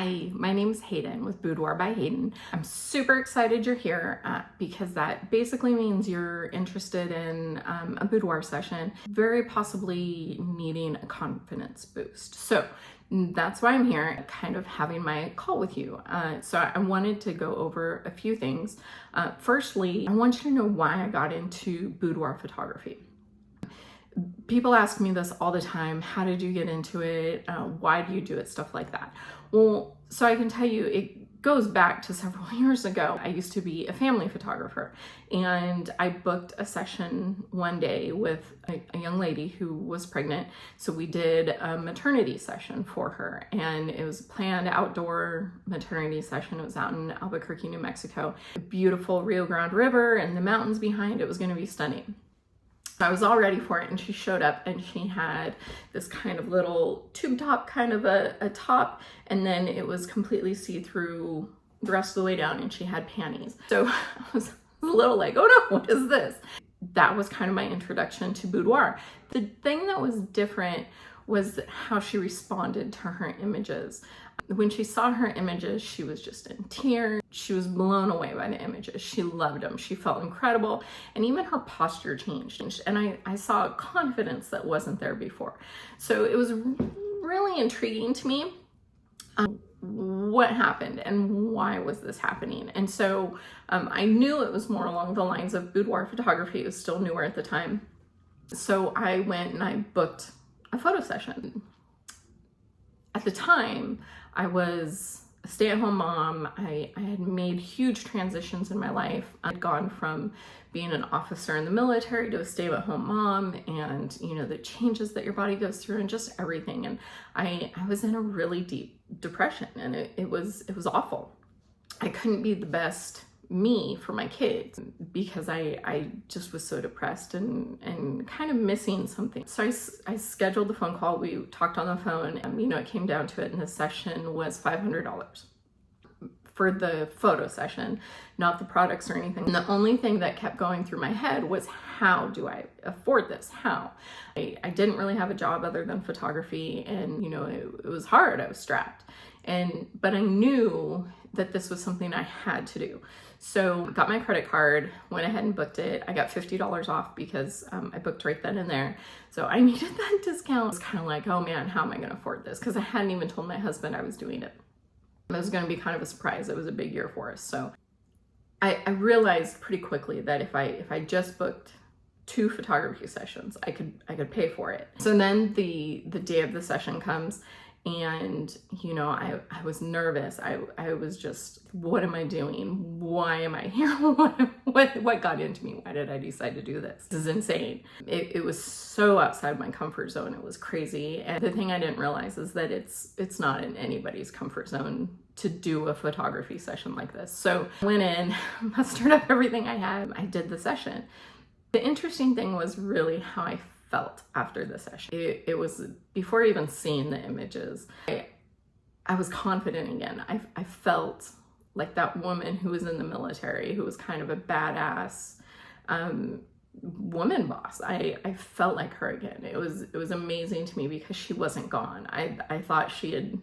Hi, my name is Hayden with Boudoir by Hayden. I'm super excited you're here because that basically means you're interested in a boudoir session, very possibly needing a confidence boost. So that's why I'm here, kind of having my call with you. So I wanted to go over a few things. Firstly, I want you to know why I got into boudoir photography. People ask me this all the time. How did you get into it? Why do you do it? Stuff like that. Well, so I can tell you it goes back to several years ago. I used to be a family photographer, and I booked a session one day with a young lady who was pregnant. So we did a maternity session for her, and it was a planned outdoor maternity session. It was out in Albuquerque, New Mexico. A beautiful Rio Grande River and the mountains behind it was going to be stunning. I was all ready for it, and she showed up, and she had this kind of little tube top, kind of a top, and then it was completely see-through the rest of the way down, and she had panties. So I was a little like, oh no, what is this? That was kind of my introduction to boudoir. The thing that was different was how she responded to her images. When she saw her images, she was just in tears. She was blown away by the images. She loved them. She felt incredible. And even her posture changed. And I saw confidence that wasn't there before. So it was really intriguing to me. What happened and why was this happening? And so I knew it was more along the lines of boudoir photography. It was still newer at the time. So I went and I booked a photo session. At the time, I was a stay-at-home mom. I had made huge transitions in my life. I'd gone from being an officer in the military to a stay-at-home mom, and you know, the changes that your body goes through and just everything. And I was in a really deep depression, and it was awful. I couldn't be the best me for my kids because I just was so depressed and kind of missing something. So I scheduled the phone call. We talked on the phone, and you know, it came down to it, and the session was $500 for the photo session, not the products or anything. And the only thing that kept going through my head was, how do I afford this? How? I didn't really have a job other than photography, and you know, it was hard. I was strapped, but I knew that this was something I had to do. So I got my credit card, went ahead and booked it. I got $50 off because I booked right then and there. So I needed that discount. I was kind of like, oh man, how am I gonna afford this? Because I hadn't even told my husband I was doing it. It was gonna be kind of a surprise. It was a big year for us. So I realized pretty quickly that if I just booked 2 photography sessions, I could pay for it. So then the day of the session comes, and you know, I was nervous. I was just, what am I doing? Why am I here? What got into me? Why did I decide to do this? This is insane. It was so outside my comfort zone. It was crazy. And the thing I didn't realize is that it's not in anybody's comfort zone to do a photography session like this. So I went in, mustered up everything I had. I did the session. The interesting thing was really how I felt after the session. It was before even seeing the images. I was confident again. I felt like that woman who was in the military, who was kind of a badass woman boss. I felt like her again. It was amazing to me because she wasn't gone. I thought she had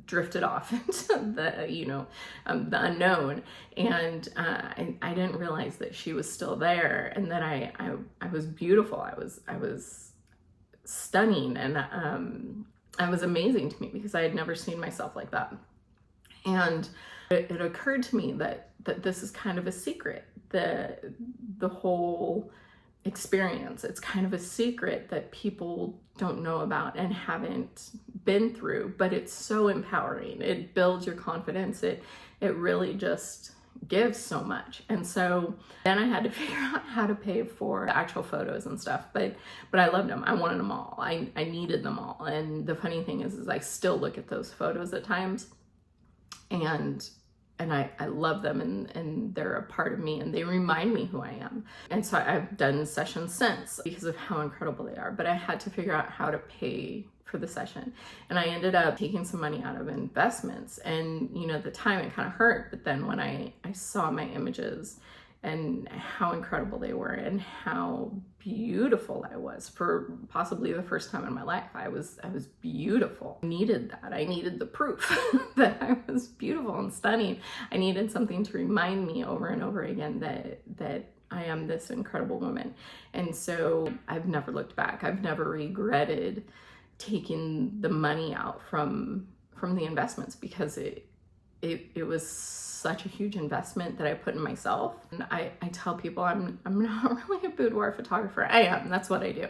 drifted off into the, you know, the unknown, and I didn't realize that she was still there, and that I was beautiful. I was stunning, and it was amazing to me because I had never seen myself like that. And it occurred to me that this is kind of a secret. The whole experience, it's kind of a secret that people don't know about and haven't been through, but it's so empowering. It builds your confidence. It really just gives so much. And so then I had to figure out how to pay for the actual photos and stuff, but I loved them. I wanted them all. I needed them all. And the funny thing is I still look at those photos at times, and I love them, and they're a part of me, and they remind me who I am. And so I've done sessions since because of how incredible they are, but I had to figure out how to pay for the session. And I ended up taking some money out of investments, and you know, at the time it kind of hurt, but then when I saw my images and how incredible they were and how beautiful I was for possibly the first time in my life. I was beautiful. I needed that. I needed the proof that I was beautiful and stunning. I needed something to remind me over and over again that I am this incredible woman. And so I've never looked back. I've never regretted taking the money out from the investments, because it was such a huge investment that I put in myself. And I tell people I'm not really a boudoir photographer. I am, that's what I do.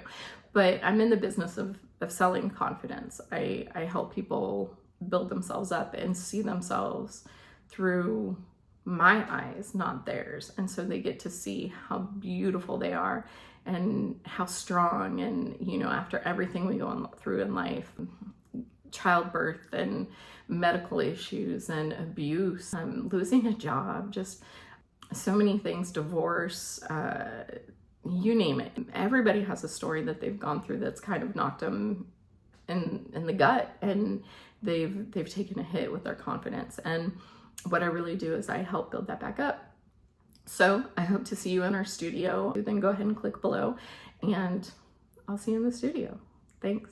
But I'm in the business of selling confidence. I help people build themselves up and see themselves through my eyes, not theirs. And so they get to see how beautiful they are and how strong. And, you know, after everything we go through in life, childbirth and medical issues and abuse, losing a job, just so many things, divorce, you name it. Everybody has a story that they've gone through that's kind of knocked them in the gut, and they've taken a hit with their confidence. And what I really do is I help build that back up. So I hope to see you in our studio. Then go ahead and click below, and I'll see you in the studio. Thanks.